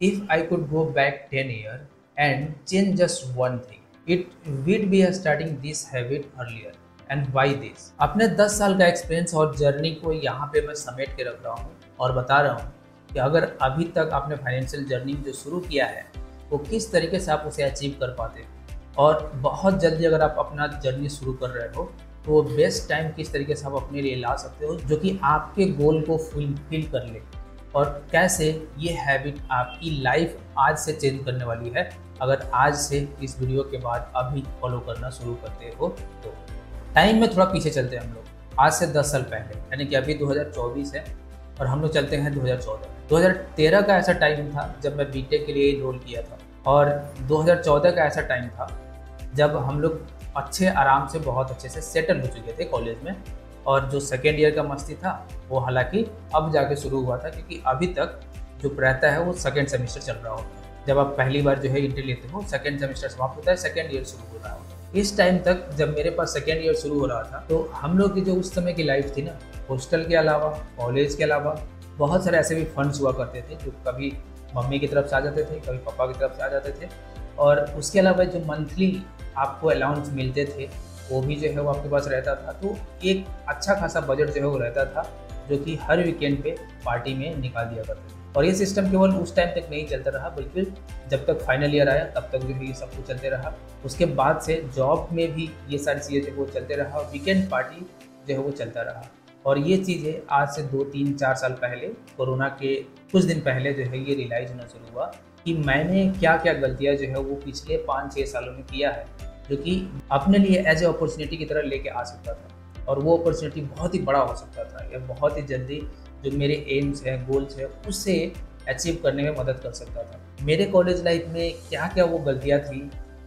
If I could go back 10 years and change just one thing, it would be a starting this habit earlier. And why this? अपने 10 साल का experience और journey को यहाँ पे मैं समेट के रख रहा हूँ और बता रहा हूँ कि अगर अभी तक आपने फाइनेंशियल जर्नी जो शुरू किया है वो किस तरीके से आप उसे अचीव कर पाते हो, और बहुत जल्दी अगर आप अपना जर्नी शुरू कर रहे हो तो वो बेस्ट टाइम किस तरीके से आप अपने लिए ला सकते हो जो कि आपके गोल को फुलफिल कर ले, और कैसे ये हैबिट आपकी लाइफ आज से चेंज करने वाली है अगर आज से इस वीडियो के बाद अभी फॉलो करना शुरू करते हो तो। टाइम में थोड़ा पीछे चलते हैं हम लोग, आज से 10 साल पहले, यानी कि अभी 2024 है और हम लोग चलते हैं 2014 में। 2013 का ऐसा टाइम था जब मैं बीटेक के लिए इनरोल किया था, और 2014 का ऐसा टाइम था जब हम लोग आराम से बहुत अच्छे से सेटल हो चुके थे कॉलेज में, और जो सेकेंड ईयर का मस्ती था वो हालांकि अब जाके शुरू हुआ था, क्योंकि अभी तक जो रहता है वो सेकेंड सेमेस्टर चल रहा होता है। जब आप पहली बार जो है इंटर लेते हो, सेकेंड सेमेस्टर समाप्त होता है, सेकेंड ईयर शुरू हो रहा होता है। इस टाइम तक जब मेरे पास सेकेंड ईयर शुरू हो रहा था तो हम लोग की जो उस समय की लाइफ थी ना, हॉस्टल के अलावा, कॉलेज के अलावा बहुत सारे ऐसे भी फंड्स हुआ करते थे जो कभी मम्मी की तरफ से आ जाते थे, कभी पापा की तरफ से आ जाते थे, और उसके अलावा जो मंथली आपको अलाउंस मिलते थे वो भी जो है वो आपके पास रहता था। तो एक अच्छा खासा बजट जो है वो रहता था जो कि हर वीकेंड पे पार्टी में निकाल दिया करते थे। और ये सिस्टम केवल उस टाइम तक नहीं चलता रहा, बल्कि जब तक फाइनल ईयर आया तब तक जो है ये सब कुछ चलते रहा। उसके बाद से जॉब में भी ये सारी चीज़ें जो है वो चलते रहा, और वीकेंड पार्टी जो है वो चलता रहा। और ये चीज़ें आज से 2 3 4 साल पहले, कोरोना के कुछ दिन पहले जो है ये रियलाइज होना शुरू हुआ कि मैंने क्या क्या गलतियाँ जो है वो पिछले 5 6 सालों में किया है, जो कि अपने लिए एज ए अपॉर्चुनिटी की तरह लेके आ सकता था, और वो अपॉर्चुनिटी बहुत ही बड़ा हो सकता था, या बहुत ही जल्दी जो मेरे एम्स हैं, गोल्स हैं, उससे अचीव करने में मदद कर सकता था। मेरे कॉलेज लाइफ में क्या क्या वो गलतियाँ थी,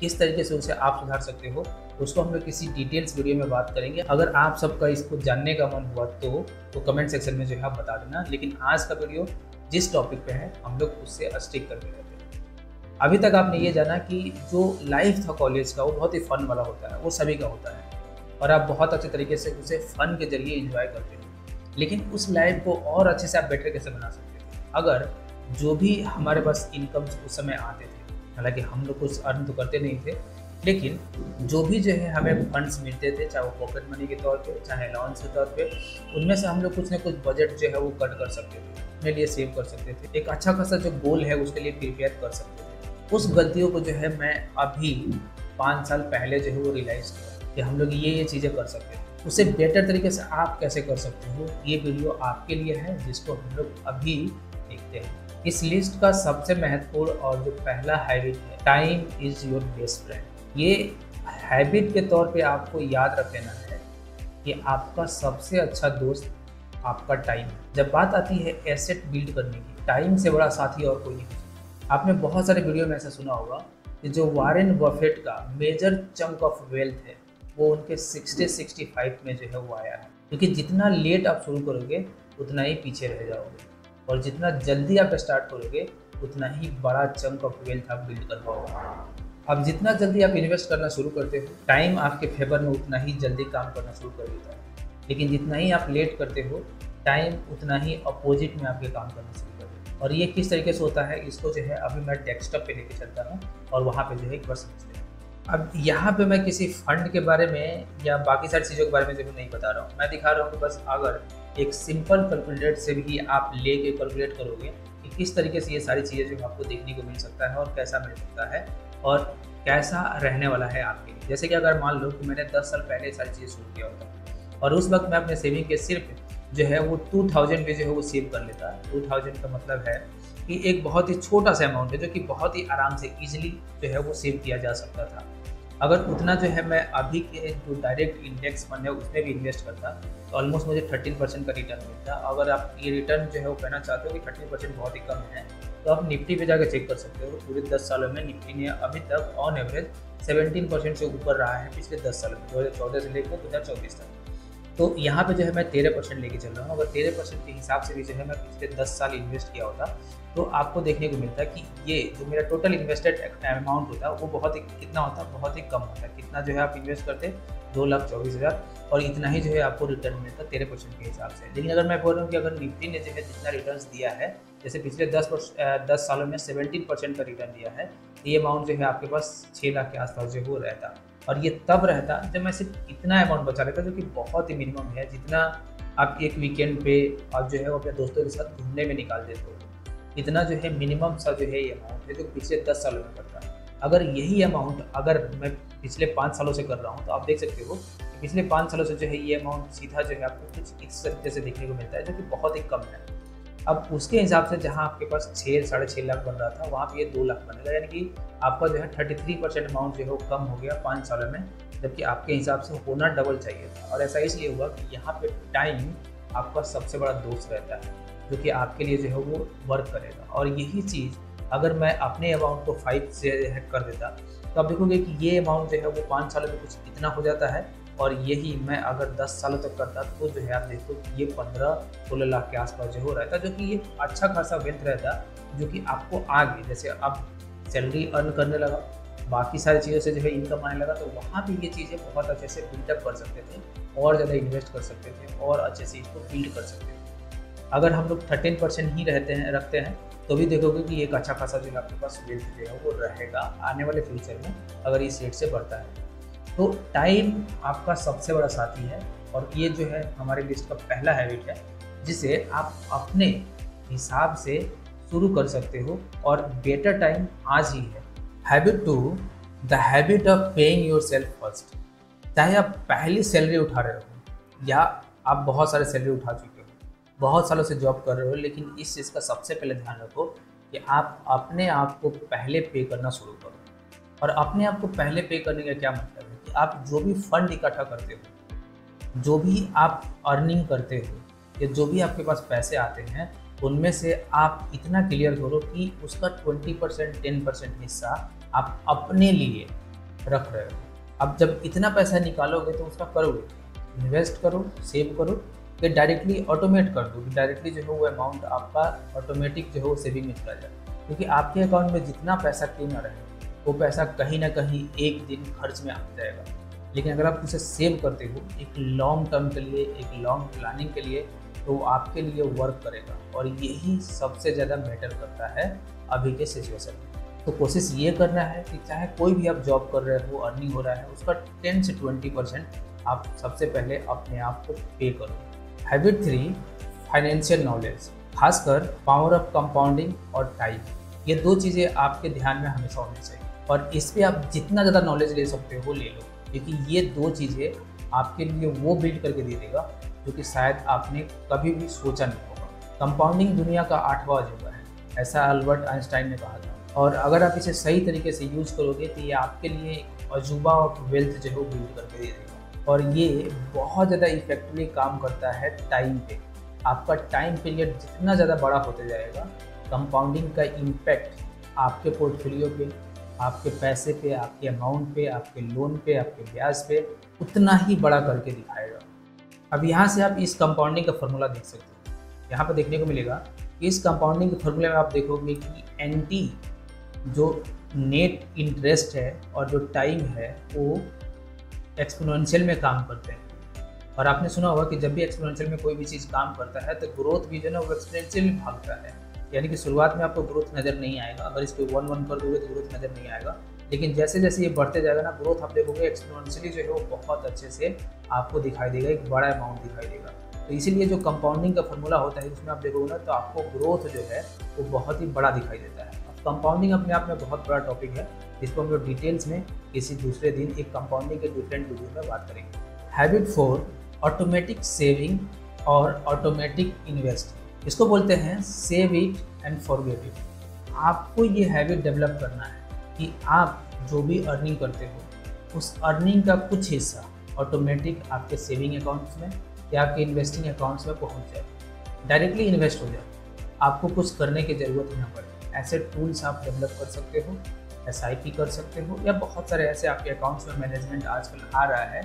किस तरीके से उसे आप सुधार सकते हो, उसको हम लोग किसी डिटेल्स वीडियो में बात करेंगे। अगर आप सबका इसको जानने का मन हुआ तो कमेंट सेक्शन में जो है आप बता देना। लेकिन आज का वीडियो जिस टॉपिक पे है हम लोग उससे स्टिक करके रहते हैं। अभी तक आपने ये जाना कि जो लाइफ था कॉलेज का वो बहुत ही फन वाला होता है, वो सभी का होता है, और आप बहुत अच्छे तरीके से उसे फन के जरिए एंजॉय करते हो। लेकिन उस लाइफ को और अच्छे से आप बेटर कैसे बना सकते थे अगर जो भी हमारे पास इनकम्स उस समय आते थे, हालांकि हम लोग कुछ अर्न तो करते नहीं थे, लेकिन जो भी जो है हमें फंड्स मिलते थे, चाहे वो पॉकेट मनी के तौर पे, चाहे अलाउंस के तौर पे, उनमें से हम लोग कुछ ना कुछ बजट जो है वो कट कर सकते थे, अपने लिए सेव कर सकते थे, एक अच्छा खासा जो गोल है उसके लिए प्रिपेयर कर सकते थे। उस गलतियों को जो है मैं अभी 5 साल पहले जो है वो रियलाइज़ किया कि हम लोग ये चीज़ें कर सकते हैं। उसे बेटर तरीके से आप कैसे कर सकते हो, ये वीडियो आपके लिए है, जिसको हम लोग अभी देखते हैं। इस लिस्ट का सबसे महत्वपूर्ण और जो पहला हैबिट है, time is your best friend. ये हैबिट के तौर पे आपको याद रख लेना है कि आपका सबसे अच्छा दोस्त आपका टाइम है। जब बात आती है एसेट बिल्ड करने की, टाइम से बड़ा साथी और कोई नहीं हो सकता। आपने बहुत सारे वीडियो में ऐसा सुना होगा कि जो वॉरेन बफेट का मेजर चंक ऑफ वेल्थ है वो उनके 60-65 में जो है वो आया है, क्योंकि जितना लेट आप शुरू करोगे उतना ही पीछे रह जाओगे, और जितना जल्दी आप स्टार्ट करोगे उतना ही बड़ा चंक ऑफ वेल्थ आप बिल्ड कर पाओगे। अब जितना जल्दी आप इन्वेस्ट करना शुरू करते हो, टाइम आपके फेवर में उतना ही जल्दी काम करना शुरू कर देता है, लेकिन जितना ही आप लेट करते हो, टाइम उतना ही अपोजिट में आपके काम करना शुरू कर देता है। और ये किस तरीके से होता है, इसको जो है अभी मैं डेस्कटॉप पे लेके चलता हूँ और वहाँ पे जो है एक बार समझते हैं। अब यहाँ पे मैं किसी फंड के बारे में या बाकी सारी चीज़ों के बारे में जो नहीं बता रहा हूँ, मैं दिखा रहा हूँ कि बस अगर एक सिंपल कैलकुलेटर से भी आप लेके कैलकुलेट करोगे कि किस तरीके से ये सारी चीज़ें जो आपको देखने को मिल सकता है और कैसा मिल सकता है और कैसा रहने वाला है आपके लिए। जैसे कि अगर मान लो कि मैंने 10 साल पहले सारी चीज़ें शुरू किया होता और उस वक्त मैं अपने सेविंग के सिर्फ जो है वो 2000 में जो है वो सेव कर लेता। 2000 का मतलब है कि एक बहुत ही छोटा सा अमाउंट है जो कि बहुत ही आराम से ईजिली जो है वो सेव किया जा सकता था। अगर उतना जो है मैं अभी के जो डायरेक्ट इंडेक्स फंड है उसमें भी इन्वेस्ट करता तो ऑलमोस्ट मुझे 13% का रिटर्न मिलता। अगर आप ये रिटर्न जो है वो कहना चाहते हो कि 13% बहुत ही कम है, तो आप निफ्टी पे जाकर चेक कर सकते हो। पूरे 10 सालों में निफ्टी ने अभी तक ऑन एवरेज 17% से ऊपर रहा है पिछले 10 सालों में, 2014 से लेकर 2024 तक। तो यहाँ पे जो है मैं 13% लेके चल रहा हूँ। अगर 13% के हिसाब से भी जो है मैं पिछले 10 साल इन्वेस्ट किया होता तो आपको देखने को मिलता कि ये जो मेरा टोटल इन्वेस्टेड अमाउंट होता है वो बहुत ही कितना होता है, बहुत ही कम होता है। कितना जो है आप इन्वेस्ट करते 2,24,000 और इतना ही जो है आपको रिटर्न मिलता 13% के हिसाब से। लेकिन अगर मैं बोल रहा हूँ कि अगर निफ्टी ने जो है जितना रिटर्न दिया है जैसे पिछले 10 सालों में 17% का रिटर्न दिया है, तो ये अमाउंट जो है आपके पास 6 लाख के आसपास जो है वो रहता। और ये तब रहता जब मैं सिर्फ इतना अमाउंट बचा लेता, जो कि बहुत ही मिनिमम है, जितना आप एक वीकेंड पे आप जो है वो अपने दोस्तों के साथ घूमने में निकाल देते हो। इतना जो है मिनिमम सा जो है ये अमाउंट है जो पिछले 10 सालों में करता है। अगर यही अमाउंट अगर मैं पिछले 5 सालों से कर रहा हूँ, तो आप देख सकते हो कि पिछले 5 सालों से जो है ये अमाउंट सीधा जो है आपको कुछ इस तरीके से देखने को मिलता है, जो कि बहुत ही कम है। अब उसके हिसाब से जहाँ आपके पास 6-6.5 लाख बन रहा था, वहाँ पे ये 2 लाख बनेगा, यानी कि आपका जो है 33% अमाउंट जो है वो कम हो गया 5 सालों में, जबकि आपके हिसाब से होना डबल चाहिए था। और ऐसा इसलिए हुआ कि यहाँ पे टाइम आपका सबसे बड़ा दोस्त रहता है, जो कि आपके लिए जो है वो वर्क करेगा। और यही चीज़ अगर मैं अपने अमाउंट को 5 से कर देता, तो आप देखोगे कि ये अमाउंट जो है वो 5 सालों में कुछ इतना हो जाता है। और यही मैं अगर 10 सालों तक करता, तो जो है आप देखो कि ये 15-16 लाख के आसपास जो हो रहता, जो कि ये अच्छा खासा वेल्थ रहता, जो कि आपको आगे जैसे अब सैलरी अर्न करने लगा, बाकी सारी चीज़ों से जो है इनकम आने लगा, तो वहाँ भी ये चीज़ें बहुत अच्छे से बिल्डअप कर सकते थे, और ज़्यादा इन्वेस्ट कर सकते थे, और अच्छे से इसको बिल्ड कर सकते थे। अगर हम लोग 13% ही रखते हैं, तो भी देखोगे कि एक अच्छा खासा जो है आपके पास वेल्थ जो है वो रहेगा आने वाले फ्यूचर में, अगर इस रेट से बढ़ता है। तो टाइम आपका सबसे बड़ा साथी है, और ये जो है हमारे लिस्ट का पहला हैबिट है, जिसे आप अपने हिसाब से शुरू कर सकते हो, और बेटर टाइम आज ही है। Habit 2, the habit of paying your self first. चाहे आप पहली सैलरी उठा रहे हो, या आप बहुत सारे सैलरी उठा चुके हो, बहुत सालों से जॉब कर रहे हो, लेकिन इस चीज़ का सबसे पहले ध्यान रखो कि आप अपने आप को पहले पे करना शुरू करो। और अपने आप को पहले पे करने का क्या मतलब है कि आप जो भी फंड इकट्ठा करते हो, जो भी आप अर्निंग करते हो, या जो भी आपके पास पैसे आते हैं, उनमें से आप इतना क्लियर करो कि उसका 20% 10% हिस्सा आप अपने लिए रख रहे हो। अब जब इतना पैसा निकालोगे तो उसका करोगे, इन्वेस्ट करो, सेव करो, कि डायरेक्टली ऑटोमेट कर दो, कि डायरेक्टली जो है वो अमाउंट आपका ऑटोमेटिक जो है वो सेविंग में चला जाए। क्योंकि आपके अकाउंट में जितना पैसा क्यों ना रहे, वो पैसा कहीं ना कहीं एक दिन खर्च में आ जाएगा। लेकिन अगर आप उसे सेव करते हो एक लॉन्ग टर्म के लिए, एक लॉन्ग प्लानिंग के लिए, तो आपके लिए वर्क करेगा। और यही सबसे ज़्यादा मैटर करता है अभी के सिचुएशन में। तो कोशिश ये करना है कि चाहे कोई भी आप जॉब कर रहे हो, अर्निंग हो रहा है, उसका 10 से 20% आप सबसे पहले अपने आप को पे करो। हैबिट 3, फाइनेंशियल नॉलेज, खासकर पावर ऑफ कंपाउंडिंग और टाइम। ये 2 चीज़ें आपके ध्यान में हमेशा होनी चाहिए, और इस पर आप जितना ज़्यादा नॉलेज ले सकते हो ले लो, क्योंकि ये 2 चीज़ें आपके लिए वो बिल्ड करके दे देगा जो कि शायद आपने कभी भी सोचा नहीं होगा। कंपाउंडिंग दुनिया का 8वां अजूबा है, ऐसा अल्बर्ट आइंस्टाइन ने कहा था। और अगर आप इसे सही तरीके से यूज़ करोगे, तो ये आपके लिए एक अजूबा ऑफ वेल्थ जो है वो बिल्ड करके दे देगा। और ये बहुत ज़्यादा इफेक्टिवली काम करता है टाइम पे। आपका टाइम पीरियड जितना ज़्यादा बड़ा होते जाएगा, कंपाउंडिंग का इम्पैक्ट आपके पोर्टफोलियो पे, आपके पैसे पे, आपके अमाउंट पे, आपके लोन पे, आपके ब्याज पे उतना ही बड़ा करके दिखाएगा। अब यहाँ से आप इस कंपाउंडिंग का फॉर्मूला देख सकते हो। यहाँ पर देखने को मिलेगा कि इस कंपाउंडिंग के फॉर्मूले में आप देखोगे कि एंटी जो नेट इंटरेस्ट है और जो टाइम है वो एक्सपोनेंशियल में काम करते हैं। और आपने सुना होगा कि जब भी एक्सपोनेंशियल में कोई भी चीज़ काम करता है, तो ग्रोथ भी जो है ना वो एक्सपोनेंशियल में भागता है। यानी कि शुरुआत में आपको ग्रोथ नज़र नहीं आएगा, अगर इसको 1-1 कर दोगे तो ग्रोथ नज़र नहीं आएगा, लेकिन जैसे जैसे ये बढ़ते जाएगा ना, ग्रोथ आप देखोगे एक्सपोनेंशियली जो है वो बहुत अच्छे से आपको दिखाई देगा, एक बड़ा अमाउंट दिखाई देगा। तो इसीलिए जो कंपाउंडिंग का फॉर्मूला होता है, उसमें आप देखोगे ना, तो आपको ग्रोथ जो है वो बहुत ही बड़ा दिखाई देता है। अब कंपाउंडिंग अपने आप में बहुत बड़ा टॉपिक है, जिसको हम लोग डिटेल्स में किसी दूसरे दिन एक कंपाउंडिंग के डिफरेंट वीडियो में बात करेंगे। हैबिट 4, ऑटोमेटिक सेविंग और ऑटोमेटिक इन्वेस्टिंग। इसको बोलते हैं save it and forget it. आपको ये हैबिट डेवलप करना है कि आप जो भी अर्निंग करते हो, उस अर्निंग का कुछ हिस्सा ऑटोमेटिक आपके सेविंग अकाउंट्स में या आपके इन्वेस्टिंग अकाउंट्स में पहुंच जाए, डायरेक्टली इन्वेस्ट हो जाए, आपको कुछ करने की ज़रूरत ही ना पड़े। ऐसे टूल्स आप डेवलप कर सकते हो, SIP कर सकते हो, या बहुत सारे ऐसे आपके अकाउंट्स में मैनेजमेंट आजकल आ रहा है,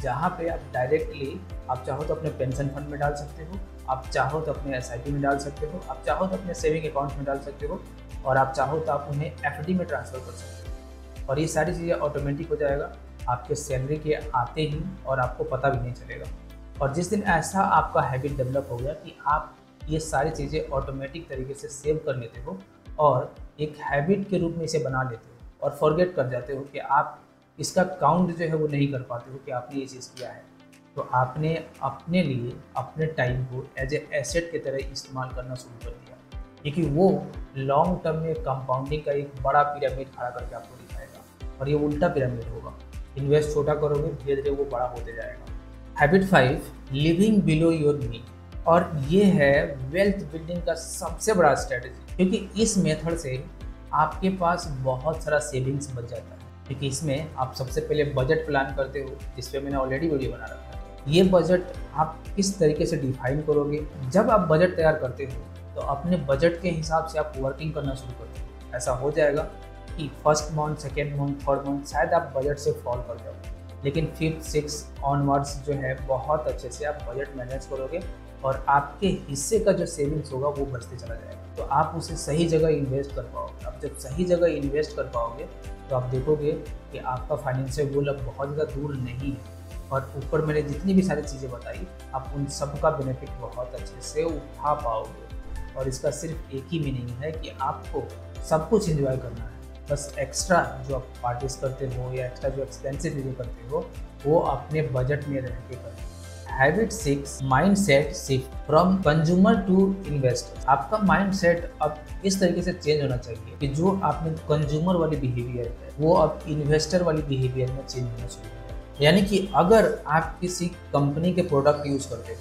जहाँ पे आप डायरेक्टली आप चाहो तो अपने पेंशन फंड में डाल सकते हो, आप चाहो तो अपने SIP में डाल सकते हो, आप चाहो तो अपने सेविंग अकाउंट में डाल सकते हो, और आप चाहो तो आप उन्हें FD में ट्रांसफ़र कर सकते हो। और ये सारी चीज़ें ऑटोमेटिक हो जाएगा आपके सैलरी के आते ही, और आपको पता भी नहीं चलेगा। और जिस दिन ऐसा आपका हैबिट डेवलप हो गया कि आप ये सारी चीज़ें ऑटोमेटिक तरीके से सेव कर लेते हो और एक हैबिट के रूप में इसे बना लेते हो और फॉरगेट कर जाते हो कि आप इसका काउंट जो है वो नहीं कर पाते हो कि आपने ये चीज़ किया है। तो आपने अपने लिए अपने टाइम को एज ए एसेट की तरह इस्तेमाल करना शुरू कर दिया, क्योंकि वो लॉन्ग टर्म में कंपाउंडिंग का एक बड़ा पिरामिड खड़ा करके आपको दिखाएगा और ये उल्टा पिरामिड होगा। इन्वेस्ट छोटा करोगे, धीरे धीरे वो बड़ा होते जाएगा। Habit 5, living below your mean. और ये है वेल्थ बिल्डिंग का सबसे बड़ा स्ट्रेटेजी, क्योंकि इस मेथड से आपके पास बहुत सारा सेविंग्स बच जाता है। क्योंकि इसमें आप सबसे पहले बजट प्लान करते हो, जिस पे मैंने ऑलरेडी वीडियो बना रखा है। ये बजट आप किस तरीके से डिफाइन करोगे? जब आप बजट तैयार करते हो तो अपने बजट के हिसाब से आप वर्किंग करना शुरू करते हो। ऐसा हो जाएगा कि first month, second month, third month शायद आप बजट से फॉल कर जाओ, लेकिन फिफ्थ, सिक्स ऑनवर्ड्स जो है बहुत अच्छे से आप बजट मैनेज करोगे और आपके हिस्से का जो सेविंग्स होगा वो बढ़ते चला जाएगा। तो आप उसे सही जगह इन्वेस्ट कर पाओगे। आप जब सही जगह इन्वेस्ट कर पाओगे तो आप देखोगे कि आपका फाइनेंशियल गोल अब बहुत ज़्यादा दूर नहीं है। और ऊपर मैंने जितनी भी सारी चीज़ें बताई, आप उन सब का बेनिफिट बहुत अच्छे से उठा पाओगे। और इसका सिर्फ एक ही मीनिंग है कि आपको सब कुछ एंजॉय करना है, बस एक्स्ट्रा जो आप पार्टीज करते हो या एक्स्ट्रा जो एक्सपेंसिव चीज़ें करते हो वो अपने बजट में रह के करें। Habit 6, mindset shift from consumer to investor. आपका माइंडसेट अब इस तरीके से चेंज होना चाहिए कि जो आपने कंज्यूमर वाली बिहेवियर है वो अब इन्वेस्टर वाली बिहेवियर में चेंज होना शुरू हो जाए। यानी कि अगर आप किसी कंपनी के प्रोडक्ट यूज करते हो,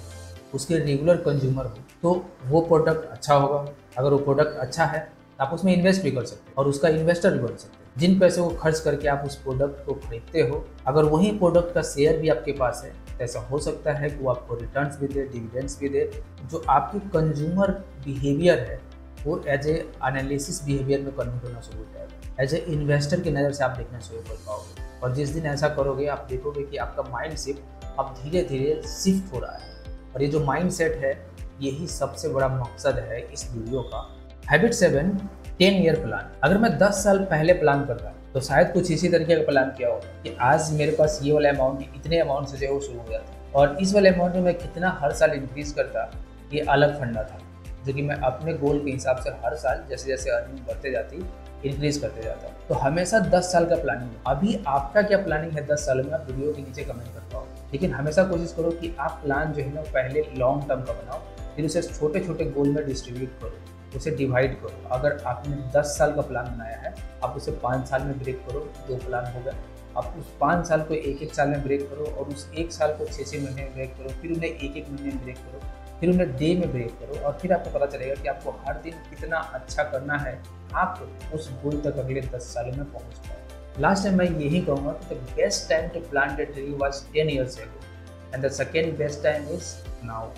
उसके रेगुलर कंज्यूमर हो, तो वो प्रोडक्ट अच्छा होगा। अगर वो प्रोडक्ट अच्छा है तो आप उसमें इन्वेस्ट भी कर सकते हो और उसका इन्वेस्टर भी बन सकते हो। जिन पैसे को खर्च करके आप उस प्रोडक्ट को खरीदते हो, अगर वही प्रोडक्ट का शेयर भी आपके पास है तो ऐसा हो सकता है कि वो आपको रिटर्न्स भी दे, डिविडेंड्स भी दे। जो आपकी कंज्यूमर बिहेवियर है वो एज ए एनालिसिस बिहेवियर में कन्वर्ट होना शुरू हो जाएगा। एज ए इन्वेस्टर की नज़र से आप देखना शुरू कर पाओगे और जिस दिन ऐसा करोगे आप देखोगे कि आपका माइंड शिफ्ट अब धीरे धीरे शिफ्ट हो रहा है। और ये जो माइंड सेट है यही सबसे बड़ा मकसद है इस वीडियो का। Habit 7, 10 year plan. अगर मैं 10 साल पहले प्लान करता तो शायद कुछ इसी तरीके का प्लान किया हो कि आज मेरे पास ये वाला अमाउंट, इतने अमाउंट से जो है वो शुरू हो जाता और इस वाले अमाउंट में मैं कितना हर साल इंक्रीज करता, ये अलग फंडा था जो कि मैं अपने गोल के हिसाब से हर साल जैसे जैसे अर्निंग बढ़ते जाती इंक्रीज करते जाता। तो हमेशा 10 साल का प्लानिंग। अभी आपका क्या प्लानिंग है 10 सालों में, आप वीडियो के नीचे कमेंट कर पाओ। लेकिन हमेशा कोशिश करो कि आप प्लान जो है ना पहले लॉन्ग टर्म का बनाओ, फिर उसे छोटे छोटे गोल में डिस्ट्रीब्यूट करो, उसे डिवाइड करो। अगर आपने 10 साल का प्लान बनाया है, आप उसे 5 साल में ब्रेक करो, 2 प्लान हो गए। आप उस 5 साल को 1-1 साल में ब्रेक करो और उस 1 साल को 6-6 महीने में ब्रेक करो, फिर उन्हें 1-1 महीने में ब्रेक करो, फिर उन्हें डे में ब्रेक करो और फिर आपको पता चलेगा कि आपको हर दिन कितना अच्छा करना है, आप उस गोल तक अगले 10 सालों में पहुँच पाए। लास्ट टाइम मैं यही कहूँगा कि the best time to plant a tree was 10 years ago and the second best time is now.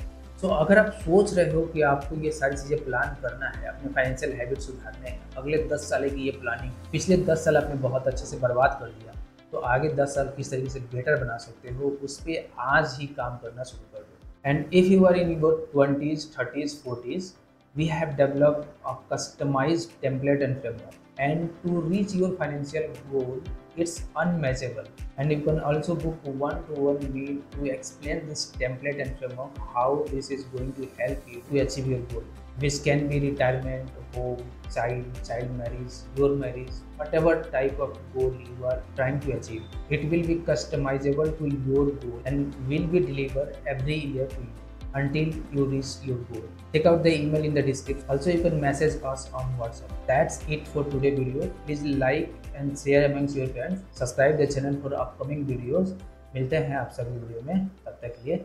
तो अगर आप सोच रहे हो कि आपको ये सारी चीज़ें प्लान करना है, अपने फाइनेंशियल हैबिट सुधारने हैं, अगले 10 साल की ये प्लानिंग, पिछले 10 साल आपने बहुत अच्छे से बर्बाद कर दिया, तो आगे 10 साल किस तरीके से बेटर बना सकते हो उस पर आज ही काम करना शुरू कर दो। And if you are in your 20s, 30s, 40s, we have developed a customized template and framework, and to reach your financial goal it's unmatchable. And you can also book one-to-one meet to explain this template and framework, how this is going to help you to achieve your goal, which can be retirement, home, child marriage, your marriage, whatever type of goal you are trying to achieve. It will be customizable to your goal and will be delivered every year to you until you reach your goal. Check out the email in the description. Also, you can message us on WhatsApp. That's it for today's video. Please like and share amongst your friends. Subscribe the channel for upcoming videos. मिलते हैं आप सभी video में, तब तक के लिए